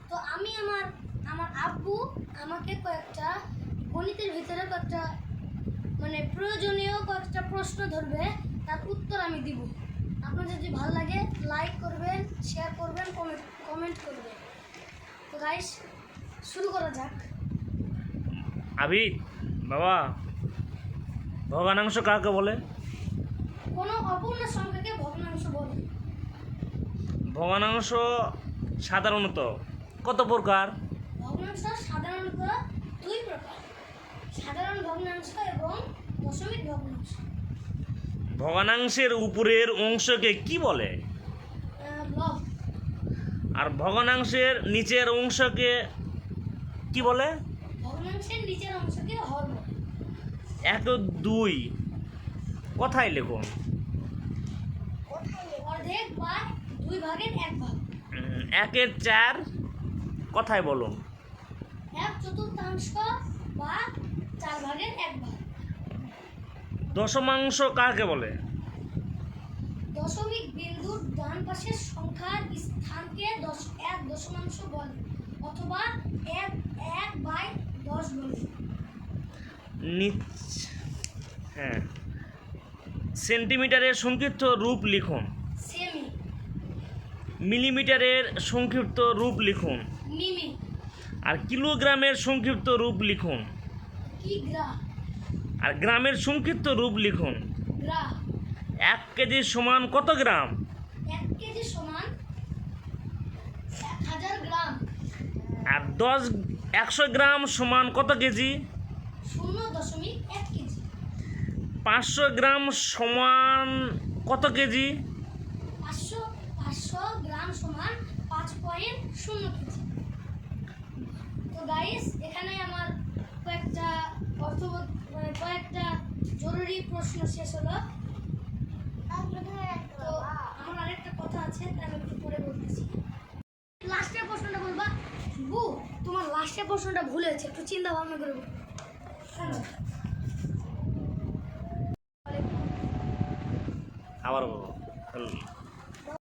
তো আমি আমার আব্বু আমাকে কয়েকটা গণিতের ভিতরে কয়েকটা মানে প্রয়োজনীয় কয়েকটা প্রশ্ন ধরবে, তার উত্তর আমি দিব। আপনার যদি ভালো লাগে লাইক করবেন, শেয়ার করবেন, কমেন্ট করবেন। তো গাইস শুরু করা যাক। আবিদ বাবা, ভগ্নাংশ কাকে বলে? কোনো অপূর্ণ সংখ্যাকে ভগ্নাংশ বলে। ভগ্নাংশ সাধারণত কত প্রকার? ভগ্নাংশ সাধারণত দুই প্রকার, সাধারণ ভগ্নাংশ এবং দশমিক ভগ্নাংশ। ভগ্নাংশের উপরের অংশকে কি বলে? লব। আর ভগ্নাংশের নিচের অংশকে কি বলে? ভগ্নাংশের নিচের অংশকে হর বলে। 1 ও 2 কথায় লিখুন। অর্ধেক বা 2 ভাগের 1 ভাগ। 1 এর 4 কথায় বলুন। 1/4 বা 4 ভাগের 1 ভাগ। দশমাংশ কাকে বলে? দশমিক বিন্দুর ডান পাশের সংখ্যার স্থানকে 1 দশমাংশ বলে, অথবা 1/10 বলে। হ্যাঁ, সেন্টিমিটারের সংক্ষিপ্ত রূপ লিখুন। সেমি। মিলিমিটারের সংক্ষিপ্ত রূপ লিখুন। মিমি। আর কিলোগ্রামের সংক্ষিপ্ত রূপ লিখুন। কিগ্রা। আর গ্রামের সংক্ষিপ্ত রূপ লিখুন। গ্রা। 1 কেজি সমান কত গ্রাম? 1 কেজি সমান 1000 গ্রাম। আর 100 গ্রাম সমান কত কেজি? 0.1 কেজি। 500 গ্রাম সমান কত কেজি? 500 গ্রাম সমান 5.0 কেজি। তো গাইস, এখানে আমার কয়েকটা জরুরি প্রশ্ন শেষ হলো। তো আমার আরেকটা কথা আছে, আমি একটু পরে বলতেছি। লাস্টের প্রশ্নটা বলবা। বু, তোমার লাস্টের প্রশ্নটা ভুল হয়েছে, একটু চিন্তা ভাবনা করে বলো। আবার বলো।